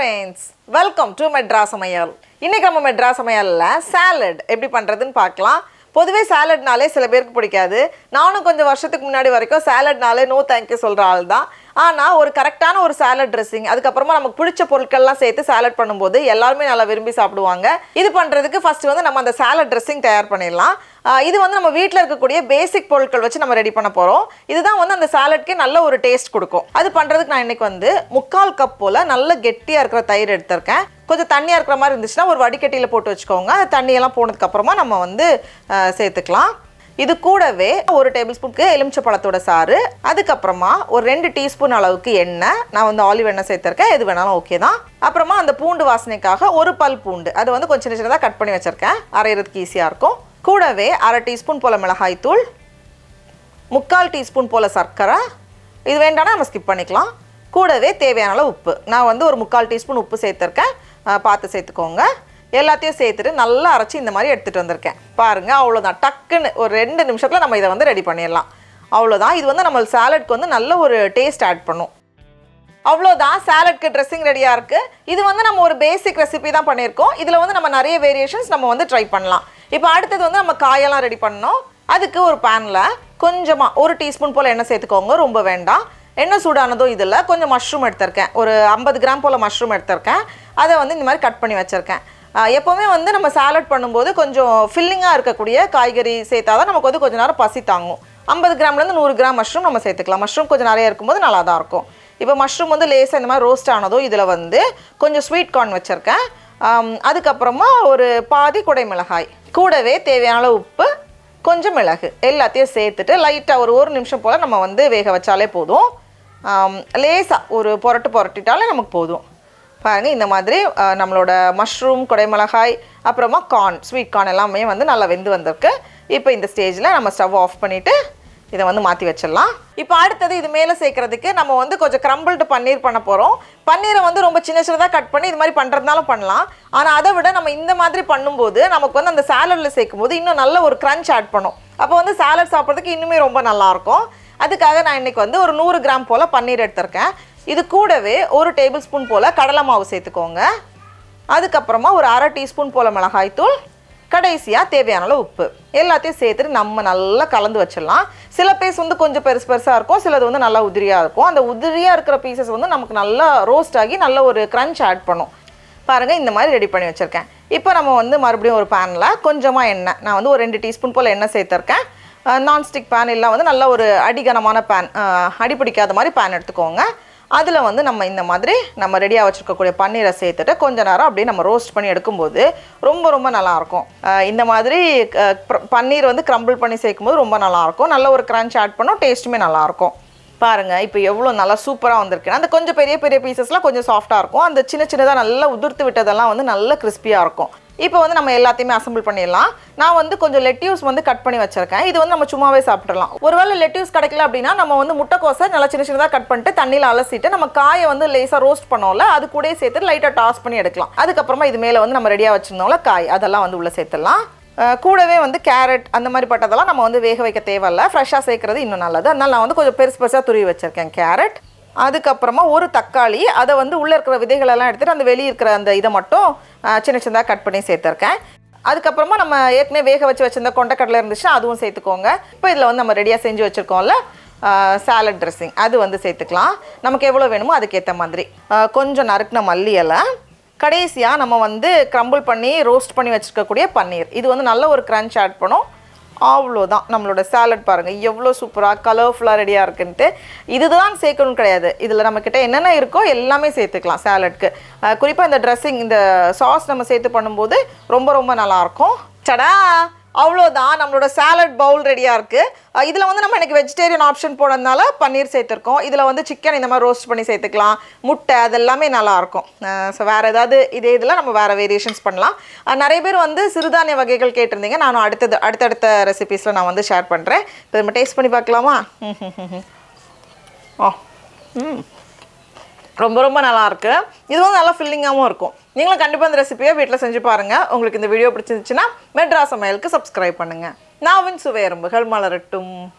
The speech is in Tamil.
friends, welcome to மெட்ராஸ் சமையல். இன்னைக்கு நம்ம மெட்ராஸ் சமையல்ல சாலட் எப்படி பண்றதுன்னு பார்க்கலாம். பொதுவே சாலட்னாலே சில பேருக்கு பிடிக்காது. நானும் கொஞ்சம் வருஷத்துக்கு முன்னாடி வரைக்கும் சாலட்னாலே நோ தேங்க்யூ சொல்ற ஆள் தான். ஆனால் ஒரு கரெக்டான ஒரு சாலட் ட்ரெஸ்ஸிங், அதுக்கப்புறமா நமக்கு பிடிச்ச பொருட்கள்லாம் சேர்த்து சாலட் பண்ணும்போது எல்லாருமே நல்லா விரும்பி சாப்பிடுவாங்க. இது பண்ணுறதுக்கு ஃபர்ஸ்ட் வந்து நம்ம அந்த சாலட் ட்ரெஸ்ஸிங் தயார் பண்ணிடலாம். இது வந்து நம்ம வீட்டில் இருக்கக்கூடிய பேசிக் பொருட்கள் வச்சு நம்ம ரெடி பண்ண போகிறோம். இதுதான் வந்து அந்த சாலட்கே நல்ல ஒரு டேஸ்ட் கொடுக்கும். அது பண்ணுறதுக்கு நான் இன்னைக்கு வந்து 3/4 கப் போல் நல்ல கெட்டியாக இருக்கிற தயிர் எடுத்திருக்கேன். கொஞ்சம் தண்ணியாக இருக்கிற மாதிரி இருந்துச்சுன்னா ஒரு வடிகட்டியில் போட்டு வச்சுக்கோங்க. அந்த தண்ணியெல்லாம் போனதுக்கப்புறமா நம்ம வந்து சேர்த்துக்கலாம். இது கூடவே 1 டேபிள் ஸ்பூனுக்கு எலுமிச்சை பழத்தோட சாறு, அதுக்கப்புறமா ஒரு 2 டீஸ்பூன் அளவுக்கு எண்ணெய், நான் வந்து ஆலிவ் எண்ணெய் சேர்த்துருக்கேன், எது வேணாலும் ஓகே தான். அப்புறமா அந்த பூண்டு வாசனைக்காக ஒரு பல் பூண்டு, அது வந்து கொஞ்சம் சின்ன சின்னதாக கட் பண்ணி வச்சுருக்கேன், அரைகிறதுக்கு ஈஸியாக இருக்கும். கூடவே 1/2 டீஸ்பூன் போல் மிளகாய் தூள், 3/4 டீஸ்பூன் போல் சர்க்கரை, இது வேண்டாம்னா நம்ம ஸ்கிப் பண்ணிக்கலாம். கூடவே தேவையான அளவு உப்பு, நான் வந்து ஒரு 3/4 டீஸ்பூன் உப்பு சேர்த்துருக்கேன், பார்த்து சேர்த்துக்கோங்க. எல்லாத்தையும் சேர்த்துட்டு நல்லா அரைச்சி இந்த மாதிரி எடுத்துகிட்டு வந்திருக்கேன். பாருங்கள், அவ்வளோதான். டக்குன்னு ஒரு 2 நிமிஷத்தில் நம்ம இதை வந்து ரெடி பண்ணிடலாம். அவ்வளோதான். இது வந்து நம்ம சாலட்க்கு வந்து நல்ல ஒரு டேஸ்ட் ஆட் பண்ணும். அவ்வளோதான், சாலட்க்கு ட்ரெஸ்ஸிங் ரெடியாக இருக்குது. இது வந்து நம்ம ஒரு பேசிக் ரெசிபி தான் பண்ணியிருக்கோம். இதில் வந்து நம்ம நிறைய வேரியேஷன்ஸ் நம்ம வந்து ட்ரை பண்ணலாம். இப்போ அடுத்தது வந்து நம்ம காயெல்லாம் ரெடி பண்ணோம். அதுக்கு ஒரு பேனில் கொஞ்சமாக 1 டீஸ்பூன் போல் எண்ணெய் சேர்த்துக்கோங்க, ரொம்ப வேண்டாம். எண்ணெய் சூடானதும் இதில் கொஞ்சம் மஷ்ரூம் எடுத்திருக்கேன், ஒரு 50 கிராம் போல் மஷ்ரூம் எடுத்திருக்கேன். அதை வந்து இந்த மாதிரி கட் பண்ணி வச்சுருக்கேன். எப்போவுமே வந்து நம்ம சாலட் பண்ணும்போது கொஞ்சம் ஃபில்லிங்காக இருக்கக்கூடிய காய்கறி சேர்த்தா தான் நமக்கு வந்து கொஞ்சம் நேரம் பசி தாங்கும். 50 கிராம்லேருந்து 100 கிராம் மஷ்ரூம் நம்ம சேர்த்துக்கலாம். மஷ்ரூம் கொஞ்சம் நிறைய இருக்கும்போது நல்லா தான் இருக்கும். இப்போ மஷ்ரூம் வந்து லேசாக இந்த மாதிரி ரோஸ்ட் ஆனதும் இதில் வந்து கொஞ்சம் ஸ்வீட் கார்ன் வச்சுருக்கேன். அதுக்கப்புறமா ஒரு பாதி குடை மிளகாய், கூடவே தேவையான உப்பு, கொஞ்சம் மிளகு, எல்லாத்தையும் சேர்த்துட்டு லைட்டாக ஒரு 1 நிமிஷம் போல் நம்ம வந்து வேக வச்சாலே போதும். லேசாக ஒரு புரட்டிட்டாலே நமக்கு போதும். பாருங்கள், இந்த மாதிரி நம்மளோட மஷ்ரூம், குடைமிளகாய், அப்புறமா கார்ன், ஸ்வீட் கார்ன் எல்லாமே வந்து நல்லா வெந்து வந்திருக்கு. இப்போ இந்த ஸ்டேஜில் நம்ம ஸ்டவ் ஆஃப் பண்ணிவிட்டு இதை வந்து மாற்றி வச்சிடலாம். இப்போ அடுத்தது இது மேலே சேர்க்குறதுக்கு நம்ம வந்து கொஞ்சம் க்ரம்பிள்டு பன்னீர் பண்ண போகிறோம். பன்னீரை வந்து ரொம்ப சின்ன சின்னதாக கட் பண்ணி இது மாதிரி பண்ணுறதுனாலும் பண்ணலாம். ஆனால் அதை விட நம்ம இந்த மாதிரி பண்ணும்போது நமக்கு வந்து அந்த சாலடில் சேர்க்கும்போது இன்னும் நல்ல ஒரு க்ரன்ச் ஆட் பண்ணும். அப்போ வந்து சாலட் சாப்பிட்றதுக்கு இன்னுமே ரொம்ப நல்லாயிருக்கும். அதுக்காக நான் இன்றைக்கி வந்து ஒரு 100 கிராம் போல் பன்னீர் எடுத்திருக்கேன். இது கூடவே 1 டேபிள் ஸ்பூன் போல் கடலை மாவு சேர்த்துக்கோங்க. அதுக்கப்புறமா ஒரு 1/2 டீஸ்பூன் போல் மிளகாய் தூள், கடைசியாக தேவையான அளவு உப்பு, எல்லாத்தையும் சேர்த்துட்டு நம்ம நல்லா கலந்து வச்சிடலாம். சில பீஸ் வந்து கொஞ்சம் பெருசாக இருக்கும், சிலது வந்து நல்லா உதிரியாக இருக்கும். அந்த உதிரியாக இருக்கிற பீசஸ் வந்து நமக்கு நல்லா ரோஸ்ட் ஆகி நல்ல ஒரு க்ரன்ச் ஆட் பண்ணும். பாருங்கள், இந்த மாதிரி ரெடி பண்ணி வச்சுருக்கேன். இப்போ நம்ம வந்து மறுபடியும் ஒரு பேனில் கொஞ்சமாக எண்ணெய், நான் வந்து ஒரு 2 டீஸ்பூன் போல் எண்ணெய் சேர்த்துருக்கேன். நான்ஸ்டிக் பேன் இல்லை வந்து நல்ல ஒரு அடிகனமான பேன், அடிப்பிடிக்காத மாதிரி பேன் எடுத்துக்கோங்க. அதில் வந்து நம்ம இந்த மாதிரி நம்ம ரெடியாக வச்சுருக்கக்கூடிய பன்னீரை சேர்த்துட்டு கொஞ்ச நேரம் அப்படியே நம்ம ரோஸ்ட் பண்ணி எடுக்கும்போது ரொம்ப ரொம்ப நல்லாயிருக்கும். இந்த மாதிரி பன்னீர் வந்து க்ரம்பிள் பண்ணி சேர்க்கும்போது ரொம்ப நல்லாயிருக்கும். நல்ல ஒரு க்ரன்ச் ஆட் பண்ணும், டேஸ்ட்டுமே நல்லாயிருக்கும். பாருங்கள், இப்போ எவ்வளோ நல்லா சூப்பராக வந்திருக்கு. அந்த கொஞ்சம் பெரிய பெரிய பீசஸ்லாம் கொஞ்சம் சாஃப்டாக இருக்கும். அந்த சின்ன சின்னதாக நல்லா உதிர்த்து விட்டதெல்லாம் வந்து நல்ல கிறிஸ்பியாக இருக்கும். இப்போ வந்து நம்ம எல்லாத்தையுமே அசம்பிள் பண்ணிடலாம். நான் வந்து கொஞ்சம் லெட்யூஸ் வந்து கட் பண்ணி வச்சுருக்கேன். இது வந்து நம்ம சும்மாவே சாப்பிட்றலாம். ஒருவேளை லெட்யூஸ் கிடைக்கல அப்படின்னா நம்ம வந்து முட்டைக்கோசை நல்லா சின்ன சின்னதாக கட் பண்ணிட்டு தண்ணியில் அலசிட்டு நம்ம காயை வந்து லேசாக ரோஸ்ட் பண்ணோம்ல, அது கூட சேர்த்து லைட்டாக டாஸ் பண்ணி எடுக்கலாம். அதுக்கப்புறமா இது மேலே வந்து நம்ம ரெடியாக வச்சுருந்தோம்ல காய், அதெல்லாம் வந்து உள்ளே சேர்த்துடலாம். கூடவே வந்து கேரட் அந்த மாதிரி பட்டதெல்லாம் நம்ம வந்து வேக வைக்க தேவையில்லை, ஃப்ரெஷ்ஷாக சேர்க்குறது இன்னும் நல்லது. அதனால் நான் வந்து கொஞ்சம் பெருசாக துருவி வச்சுருக்கேன் கேரட். அதுக்கப்புறமா ஒரு தக்காளி, அதை வந்து உள்ளே இருக்கிற விதைகளெல்லாம் எடுத்துகிட்டு அந்த வெளியே இருக்கிற அந்த இதை மட்டும் சின்ன சின்னதாக கட் பண்ணி சேர்த்துருக்கேன். அதுக்கப்புறமா நம்ம ஏற்கனவே வேக வச்சுருந்த கொண்டைக்கடலை இருந்துச்சுன்னா அதுவும் சேர்த்துக்கோங்க. இப்போ இதில் வந்து நம்ம ரெடியாக செஞ்சு வச்சுருக்கோம்ல சாலட் ட்ரெஸ்ஸிங், அது வந்து சேர்த்துக்கலாம். நமக்கு எவ்வளோ வேணுமோ அதுக்கேற்ற மாதிரி. கொஞ்சம் நறுக்கின மல்லி இலை, கடைசியாக நம்ம வந்து க்ரம்பிள் பண்ணி ரோஸ்ட் பண்ணி வச்சுருக்கக்கூடிய பன்னீர், இது வந்து நல்ல ஒரு க்ரன்ச் ஆட் பண்ணும். அவ்வளோதான், நம்மளோட சாலட் பாருங்கள் எவ்வளோ சூப்பராக கலர்ஃபுல்லாக ரெடியாக இருக்குன்ட்டு. இதுதான் சேர்க்கணும்னு கிடையாது, இதில் நம்மக்கிட்ட என்னென்ன இருக்கோ எல்லாமே சேர்த்துக்கலாம் சாலட்க்கு. குறிப்பாக இந்த ட்ரெஸ்ஸிங், இந்த சாஸ் நம்ம சேர்த்து பண்ணும்போது ரொம்ப ரொம்ப நல்லாயிருக்கும். சடா, அவ்வளோதான், நம்மளோட சாலட் பவுல் ரெடியாக இருக்குது. இதில் வந்து நம்ம எனக்கு வெஜிடேரியன் ஆப்ஷன் போனதுனால பன்னீர் சேர்த்துருக்கோம். இதில் வந்து சிக்கன் இந்த மாதிரி ரோஸ்ட் பண்ணி சேர்த்துக்கலாம், முட்டை, அதெல்லாமே நல்லாயிருக்கும். ஸோ வேறு ஏதாவது இதே இதில் நம்ம வேறு வேரியேஷன்ஸ் பண்ணலாம். நிறைய பேர் வந்து சிறுதானிய வகைகள் கேட்டிருந்தீங்க. நானும் அடுத்தடுத்த ரெசிபீஸில் நான் வந்து ஷேர் பண்ணுறேன். இப்போ நம்ம டேஸ்ட் பண்ணி பார்க்கலாமா? ரொம்ப ரொம்ப நல்லாயிருக்கு. இது வந்து நல்லா ஃபில்லிங்காகவும் இருக்கும். நீங்களும் கண்டிப்பாக இந்த ரெசிபியை வீட்டில் செஞ்சு பாருங்கள். உங்களுக்கு இந்த வீடியோ பிடிச்சிருந்துச்சுன்னா மெட்ராஸ் சமையலுக்கு சப்ஸ்கிரைப் பண்ணுங்கள். நாவின் சுவை எறும்புகள் மலரட்டும்.